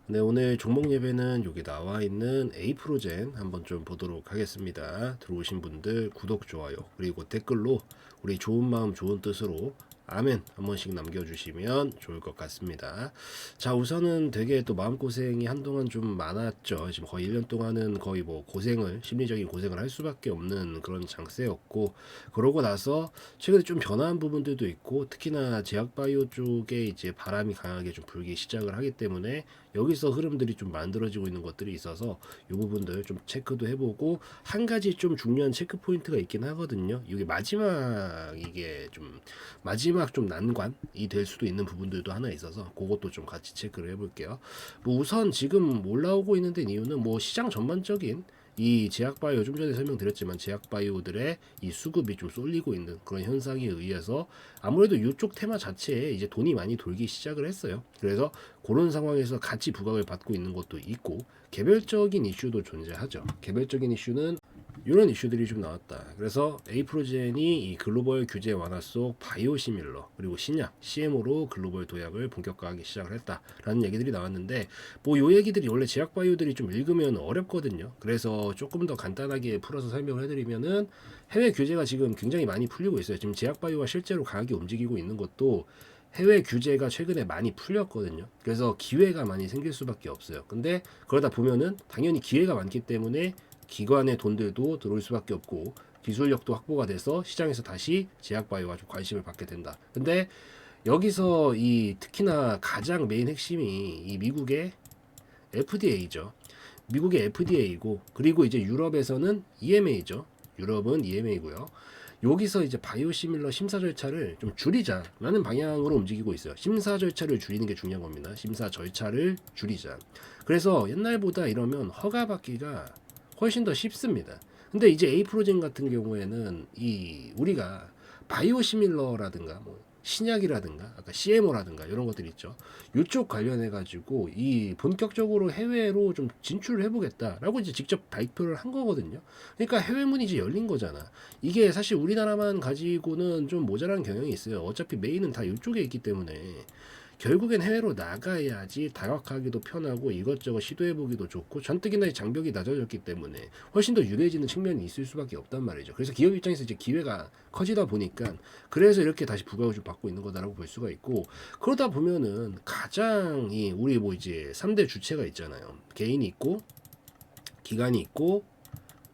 네, 오늘 종목 예배는 여기 나와 있는 에이프로젠 한번 좀 보도록 하겠습니다. 들어오신 분들 구독, 좋아요, 그리고 댓글로 우리 좋은 마음, 좋은 뜻으로 아멘 한 번씩 남겨주시면 좋을 것 같습니다. 자, 우선은 되게 또 마음고생이 한동안 좀 많았죠. 지금 거의 1년 동안은 거의 뭐 심리적인 고생을 할 수밖에 없는 그런 장세였고, 그러고 나서 최근에 좀 변화한 부분들도 있고, 특히나 제약바이오 쪽에 이제 바람이 강하게 좀 불기 시작을 하기 때문에 여기서 흐름들이 좀 만들어지고 있는 것들이 있어서 이 부분들 좀 체크도 해보고, 한 가지 좀 중요한 체크 포인트가 있긴 하거든요. 이게 마지막 좀 난관이 될 수도 있는 부분들도 하나 있어서 그것도 좀 같이 체크를 해볼게요. 뭐 우선 지금 올라오고 있는 데 이유는 뭐 시장 전반적인 이 제약바이오, 좀 전에 설명드렸지만 제약바이오들의 이 수급이 좀 쏠리고 있는 그런 현상에 의해서 아무래도 이쪽 테마 자체에 이제 돈이 많이 돌기 시작을 했어요. 그래서 그런 상황에서 같이 부각을 받고 있는 것도 있고, 개별적인 이슈도 존재하죠. 개별적인 이슈는 이런 이슈들이 좀 나왔다. 그래서 에이프로젠이 이 글로벌 규제 완화 속 바이오시밀러 그리고 신약 CMO로 글로벌 도약을 본격화하기 시작을 했다라는 얘기들이 나왔는데, 뭐 요 얘기들이 원래 제약 바이오들이 좀 읽으면 어렵거든요. 그래서 조금 더 간단하게 풀어서 설명을 해드리면은, 해외 규제가 지금 굉장히 많이 풀리고 있어요. 지금 제약 바이오가 실제로 강하게 움직이고 있는 것도 해외 규제가 최근에 많이 풀렸거든요. 그래서 기회가 많이 생길 수밖에 없어요. 근데 그러다 보면은 당연히 기회가 많기 때문에 기관의 돈들도 들어올 수밖에 없고, 기술력도 확보가 돼서 시장에서 다시 제약바이오가 좀 관심을 받게 된다. 근데 여기서 이 특히나 가장 메인 핵심이 이 미국의 FDA죠. 미국의 FDA이고, 그리고 이제 유럽에서는 EMA죠. 유럽은 EMA고요. 여기서 이제 바이오시밀러 심사 절차를 좀 줄이자라는 방향으로 움직이고 있어요. 심사 절차를 줄이는 게 중요한 겁니다. 심사 절차를 줄이자. 그래서 옛날보다 이러면 허가 받기가 훨씬 더 쉽습니다. 근데 이제 에이프로젠 같은 경우에는 이 우리가 바이오시밀러라든가 뭐 신약이라든가 아까 CMO라든가 이런 것들 있죠. 이쪽 관련해 가지고 이 본격적으로 해외로 좀 진출을 해보겠다라고 이제 직접 발표를 한 거거든요. 그러니까 해외 문이 이제 열린 거잖아. 이게 사실 우리나라만 가지고는 좀 모자란 경향이 있어요. 어차피 메인은 다 이쪽에 있기 때문에 결국엔 해외로 나가야지 다각하기도 편하고 이것저것 시도해보기도 좋고, 전뜩이나 장벽이 낮아졌기 때문에 훨씬 더 유리해지는 측면이 있을 수밖에 없단 말이죠. 그래서 기업 입장에서 이제 기회가 커지다 보니까 그래서 이렇게 다시 부각을 좀 받고 있는 거다라고 볼 수가 있고, 그러다 보면은 가장 이 우리 뭐 이제 3대 주체가 있잖아요. 개인이 있고 기관이 있고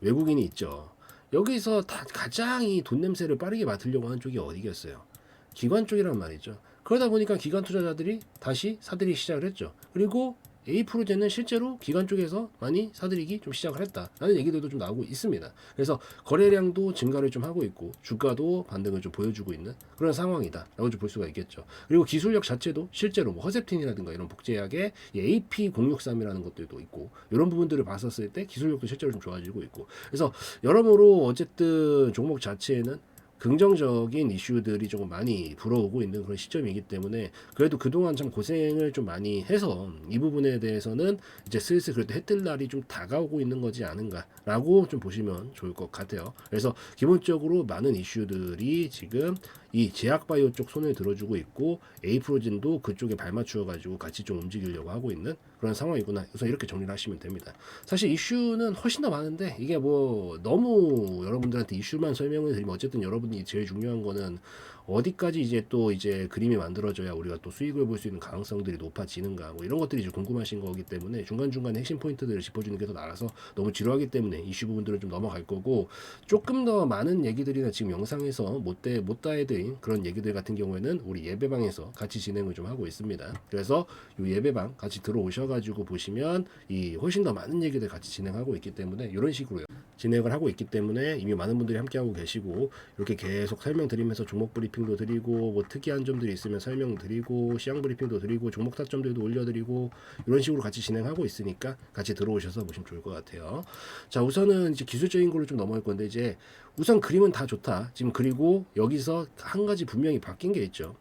외국인이 있죠. 여기서 다 가장 이 돈 냄새를 빠르게 맡으려고 하는 쪽이 어디겠어요? 기관 쪽이란 말이죠. 그러다 보니까 기관 투자자들이 다시 사들이기 시작을 했죠. 그리고 A 프로제는 실제로 기관 쪽에서 많이 사들이기 좀 시작을 했다라는 얘기들도 좀 나오고 있습니다. 그래서 거래량도 증가를 좀 하고 있고 주가도 반등을 좀 보여주고 있는 그런 상황이다라고 좀 볼 수가 있겠죠. 그리고 기술력 자체도 실제로 뭐 허셉틴이라든가 이런 복제약의 AP063이라는 것들도 있고, 이런 부분들을 봤었을 때 기술력도 실제로 좀 좋아지고 있고, 그래서 여러모로 어쨌든 종목 자체에는 긍정적인 이슈들이 조금 많이 불어오고 있는 그런 시점이기 때문에, 그래도 그동안 참 고생을 좀 많이 해서 이 부분에 대해서는 이제 슬슬 그래도 해뜰 날이 좀 다가오고 있는 거지 않은가라고 좀 보시면 좋을 것 같아요. 그래서 기본적으로 많은 이슈들이 지금 이 제약바이오 쪽 손을 들어주고 있고, 에이프로진도 그쪽에 발맞추어 가지고 같이 좀 움직이려고 하고 있는 그런 상황이구나. 우선 이렇게 정리를 하시면 됩니다. 사실 이슈는 훨씬 더 많은데, 이게 뭐 너무 여러분들한테 이슈만 설명을 드리면, 어쨌든 여러분이 제일 중요한 거는 어디까지 이제 또 이제 그림이 만들어져야 우리가 또 수익을 볼 수 있는 가능성들이 높아지는가, 뭐 이런 것들이 이제 궁금하신 거기 때문에 중간중간 핵심 포인트들을 짚어주는 게 더 나아서, 너무 지루하기 때문에 이슈 부분들은 좀 넘어갈 거고, 조금 더 많은 얘기들이나 지금 영상에서 못 다 해드린 그런 얘기들 같은 경우에는 우리 예배방에서 같이 진행을 좀 하고 있습니다. 그래서 이 예배방 같이 들어오셔가지고 보시면 이 훨씬 더 많은 얘기들 같이 진행하고 있기 때문에, 이런 식으로 진행을 하고 있기 때문에 이미 많은 분들이 함께하고 계시고, 이렇게 계속 설명드리면서 종목 브리핑도 드리고, 뭐 특이한 점들이 있으면 설명드리고, 시장 브리핑도 드리고, 종목 타점들도 올려드리고, 이런 식으로 같이 진행하고 있으니까 같이 들어오셔서 보시면 좋을 것 같아요. 자, 우선은 이제 기술적인 걸로 좀 넘어갈 건데, 이제 우선 그림은 다 좋다 지금. 그리고 여기서 한 가지 분명히 바뀐 게 있죠.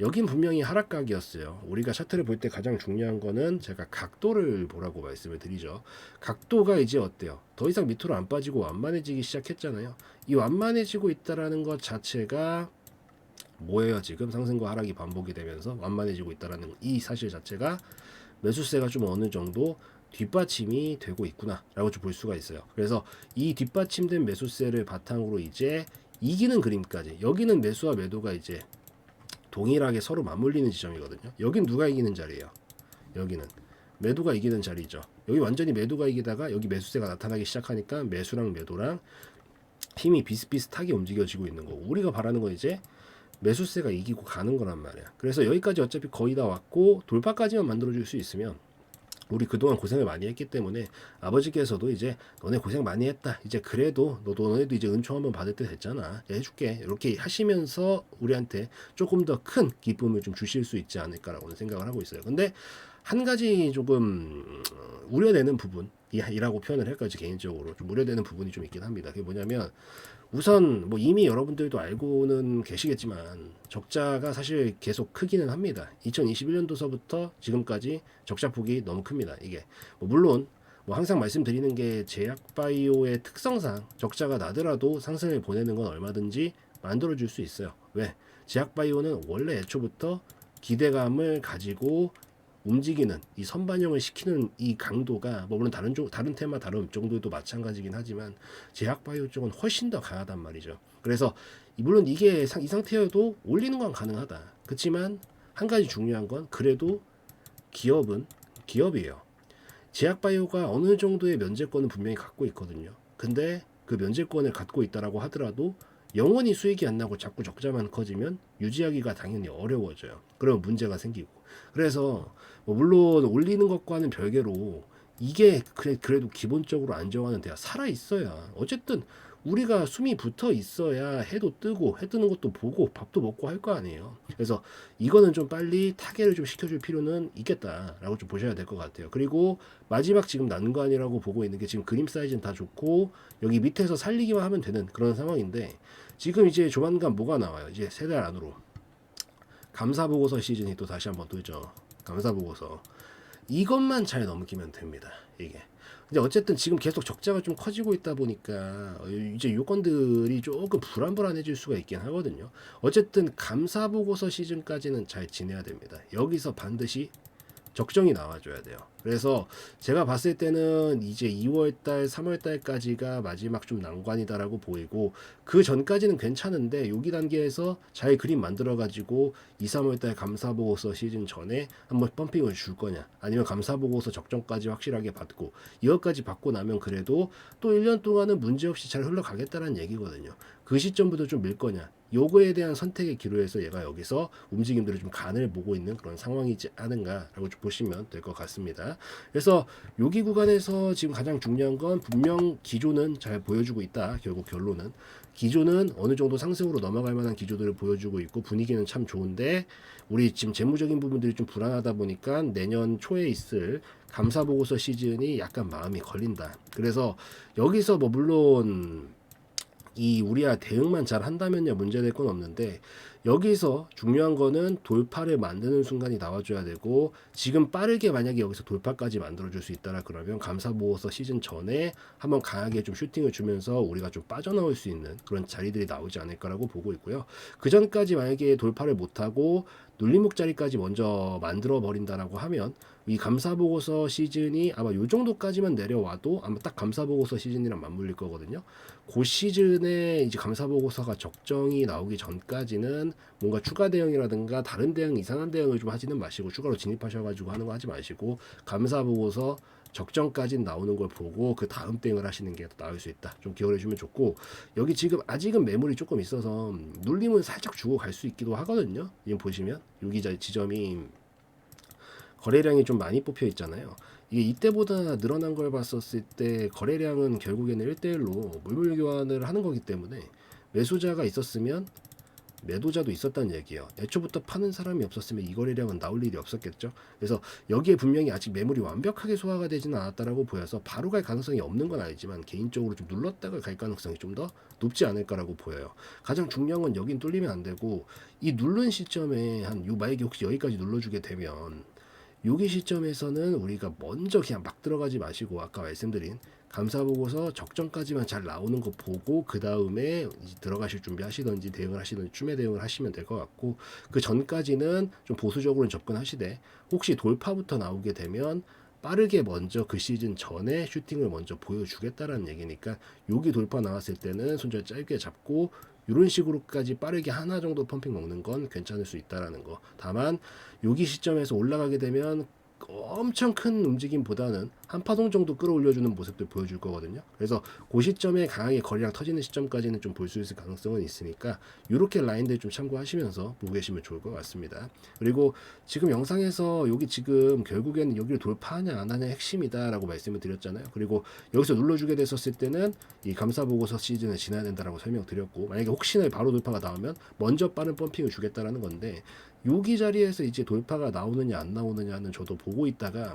여긴 분명히 하락각이었어요. 우리가 차트를 볼 때 가장 중요한 거는 제가 각도를 보라고 말씀을 드리죠. 각도가 이제 어때요? 더 이상 밑으로 안 빠지고 완만해지기 시작했잖아요. 이 완만해지고 있다라는 것 자체가 뭐예요? 지금 상승과 하락이 반복이 되면서 완만해지고 있다라는 이 사실 자체가 매수세가 좀 어느 정도 뒷받침이 되고 있구나라고 좀 볼 수가 있어요. 그래서 이 뒷받침된 매수세를 바탕으로 이제 이기는 그림까지, 여기는 매수와 매도가 이제 동일하게 서로 맞물리는 지점이거든요. 여긴 누가 이기는 자리예요? 여기는 매도가 이기는 자리죠. 여기 완전히 매도가 이기다가 여기 매수세가 나타나기 시작하니까 매수랑 매도랑 힘이 비슷비슷하게 움직여지고 있는 거고, 우리가 바라는 건 이제 매수세가 이기고 가는 거란 말이야. 그래서 여기까지 어차피 거의 다 왔고 돌파까지만 만들어줄 수 있으면, 우리 그동안 고생을 많이 했기 때문에 아버지께서도 이제 너네 고생 많이 했다, 이제 그래도 너네도 이제 은총 한번 받을 때 됐잖아, 이제 해줄게, 이렇게 하시면서 우리한테 조금 더 큰 기쁨을 좀 주실 수 있지 않을까라고는 생각을 하고 있어요. 근데 한 가지 조금 우려되는 부분이라고 표현을 할까요? 개인적으로 좀 우려되는 부분이 좀 있긴 합니다. 그게 뭐냐면, 우선 뭐 이미 여러분들도 알고는 계시겠지만 적자가 사실 계속 크기는 합니다. 2021년도서부터 지금까지 적자 폭이 너무 큽니다. 이게 뭐 물론 뭐 항상 말씀드리는 게 제약바이오의 특성상 적자가 나더라도 상승을 보내는 건 얼마든지 만들어줄 수 있어요. 왜? 제약바이오는 원래 애초부터 기대감을 가지고 움직이는, 이 선반영을 시키는 이 강도가 뭐 물론 다른 테마 다른 업종들도 마찬가지긴 하지만 제약바이오 쪽은 훨씬 더 강하단 말이죠. 그래서 물론 이게 이 상태여도 올리는 건 가능하다. 그렇지만 한 가지 중요한 건, 그래도 기업은 기업이에요. 제약바이오가 어느 정도의 면제권은 분명히 갖고 있거든요. 근데 그 면제권을 갖고 있다라고 하더라도 영원히 수익이 안 나고 자꾸 적자만 커지면 유지하기가 당연히 어려워져요. 그러면 문제가 생기고. 그래서 뭐 물론 올리는 것과는 별개로 이게 그래도 기본적으로 안정화는 돼야 살아 있어야, 어쨌든 우리가 숨이 붙어 있어야 해도 뜨고, 해 뜨는 것도 보고 밥도 먹고 할 거 아니에요. 그래서 이거는 좀 빨리 타개를 좀 시켜줄 필요는 있겠다라고 좀 보셔야 될 것 같아요. 그리고 마지막 지금 난관이라고 보고 있는 게, 지금 그림 사이즈는 다 좋고 여기 밑에서 살리기만 하면 되는 그런 상황인데, 지금 이제 조만간 뭐가 나와요? 이제 세 달 안으로 감사보고서 시즌이 또 다시 한번 돌죠. 감사보고서 이것만 잘 넘기면 됩니다. 이게 근데 어쨌든 지금 계속 적자가 좀 커지고 있다 보니까 이제 요건들이 조금 불안해질 수가 있긴 하거든요. 어쨌든 감사보고서 시즌까지는 잘 지내야 됩니다. 여기서 반드시 적정이 나와줘야 돼요. 그래서 제가 봤을 때는 이제 2월달, 3월달까지가 마지막 좀 난관이다라고 보이고, 그 전까지는 괜찮은데 여기 단계에서 잘 그림 만들어가지고 2, 3월달 감사보고서 시즌 전에 한번 펌핑을 줄 거냐, 아니면 감사보고서 적정까지 확실하게 받고 이것까지 받고 나면 그래도 또 1년 동안은 문제없이 잘 흘러가겠다는 얘기거든요. 그 시점부터 좀 밀 거냐, 요거에 대한 선택의 기로에서 얘가 여기서 움직임들을 좀 간을 보고 있는 그런 상황이지 않은가라고 좀 보시면 될 것 같습니다. 그래서 여기 구간에서 지금 가장 중요한 건, 분명 기조는 잘 보여주고 있다. 결국 결론은 기조는 어느 정도 상승으로 넘어갈 만한 기조들을 보여주고 있고 분위기는 참 좋은데, 우리 지금 재무적인 부분들이 좀 불안하다 보니까 내년 초에 있을 감사보고서 시즌이 약간 마음이 걸린다. 그래서 여기서 뭐 물론 이 우리야 대응만 잘 한다면야 문제될 건 없는데, 여기서 중요한 거는 돌파를 만드는 순간이 나와줘야 되고, 지금 빠르게 만약에 여기서 돌파까지 만들어줄 수 있다라 그러면 감사보고서 시즌 전에 한번 강하게 좀 슈팅을 주면서 우리가 좀 빠져나올 수 있는 그런 자리들이 나오지 않을까라고 보고 있고요. 그 전까지 만약에 돌파를 못하고 눌림목 자리까지 먼저 만들어 버린다라고 하면 이 감사보고서 시즌이 아마 요 정도까지만 내려와도 아마 딱 감사보고서 시즌이랑 맞물릴 거거든요. 그 시즌에 이제 감사보고서가 적정이 나오기 전까지는 뭔가 추가 대응이라든가 다른 대응, 이상한 대응을 좀 하지는 마시고, 추가로 진입하셔가지고 하는 거 하지 마시고, 감사보고서 적정까지 나오는 걸 보고 그 다음 대응을 하시는 게 더 나을 수 있다. 좀 기억을 해주면 좋고, 여기 지금 아직은 매물이 조금 있어서 눌림은 살짝 주고 갈 수 있기도 하거든요. 지금 보시면 여기 지점이 거래량이 좀 많이 뽑혀 있잖아요. 이게 이때보다 늘어난 걸 봤었을 때 거래량은 결국에는 1대1로 물물 교환을 하는 거기 때문에 매수자가 있었으면 매도자도 있었다는 얘기예요. 애초부터 파는 사람이 없었으면 이 거래량은 나올 일이 없었겠죠. 그래서 여기에 분명히 아직 매물이 완벽하게 소화가 되지는 않았다라고 보여서 바로 갈 가능성이 없는 건 아니지만, 개인적으로 좀 눌렀다가 갈 가능성이 좀 더 높지 않을까라고 보여요. 가장 중요한 건 여긴 뚫리면 안 되고, 이 누른 시점에 만약에 혹시 여기까지 눌러주게 되면 여기 시점에서는 우리가 먼저 그냥 막 들어가지 마시고 아까 말씀드린 감사 보고서 적정까지만 잘 나오는 거 보고 그 다음에 들어가실 준비하시든지 대응을 하시든지 추매 대응을 하시면 될 것 같고, 그 전까지는 좀 보수적으로 접근하시되 혹시 돌파부터 나오게 되면 빠르게 먼저 그 시즌 전에 슈팅을 먼저 보여주겠다라는 얘기니까, 여기 돌파 나왔을 때는 손절 짧게 잡고 이런 식으로까지 빠르게 하나 정도 펌핑 먹는 건 괜찮을 수 있다라는 거. 다만 여기 시점에서 올라가게 되면 엄청 큰 움직임보다는 한 파동 정도 끌어올려주는 모습들 보여줄 거거든요. 그래서 그 시점에 강하게 거래량 터지는 시점까지는 좀 볼 수 있을 가능성은 있으니까 이렇게 라인들 좀 참고하시면서 보고 계시면 좋을 것 같습니다. 그리고 지금 영상에서 여기 지금 결국에는 여기를 돌파하냐 안 하냐 핵심이다라고 말씀을 드렸잖아요. 그리고 여기서 눌러주게 됐었을 때는 이 감사 보고서 시즌을 지나야 된다라고 설명드렸고, 만약에 혹시나 바로 돌파가 나오면 먼저 빠른 펌핑을 주겠다라는 건데, 여기 자리에서 이제 돌파가 나오느냐 안 나오느냐는 저도 보고 있다가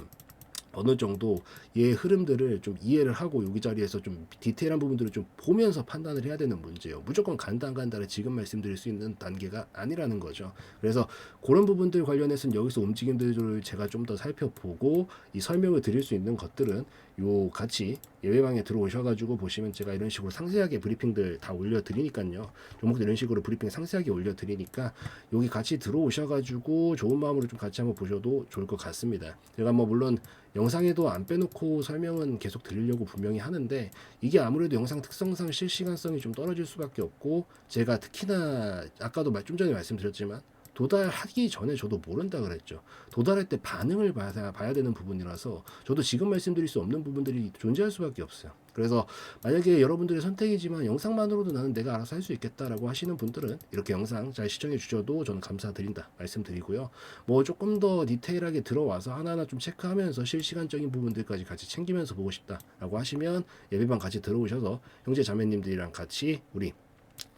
어느 정도 얘의 흐름들을 좀 이해를 하고 여기 자리에서 좀 디테일한 부분들을 좀 보면서 판단을 해야 되는 문제예요. 무조건 간다 안 간다를 지금 말씀드릴 수 있는 단계가 아니라는 거죠. 그래서 그런 부분들 관련해서는 여기서 움직임들을 제가 좀 더 살펴보고 이 설명을 드릴 수 있는 것들은 요 같이 예외방에 들어오셔가지고 보시면 제가 이런 식으로 상세하게 브리핑들 다 올려드리니까요. 종목들 이런 식으로 브리핑 상세하게 올려드리니까 여기 같이 들어오셔가지고 좋은 마음으로 좀 같이 한번 보셔도 좋을 것 같습니다. 제가 뭐 물론 영상에도 안 빼놓고 설명은 계속 드리려고 분명히 하는데, 이게 아무래도 영상 특성상 실시간성이 좀 떨어질 수밖에 없고, 제가 특히나 아까도 좀 전에 말씀드렸지만 도달하기 전에 저도 모른다 그랬죠. 도달할 때 반응을 봐야 되는 부분이라서 저도 지금 말씀드릴 수 없는 부분들이 존재할 수밖에 없어요. 그래서 만약에 여러분들의 선택이지만 영상만으로도 나는 내가 알아서 할 수 있겠다라고 하시는 분들은 이렇게 영상 잘 시청해 주셔도 저는 감사드린다 말씀드리고요. 뭐 조금 더 디테일하게 들어와서 하나하나 좀 체크하면서 실시간적인 부분들까지 같이 챙기면서 보고 싶다라고 하시면 예배방 같이 들어오셔서 형제 자매님들이랑 같이 우리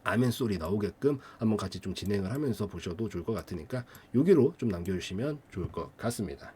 아멘 소리 나오게끔 한번 같이 좀 진행을 하면서 보셔도 좋을 것 같으니까 여기로 좀 남겨주시면 좋을 것 같습니다.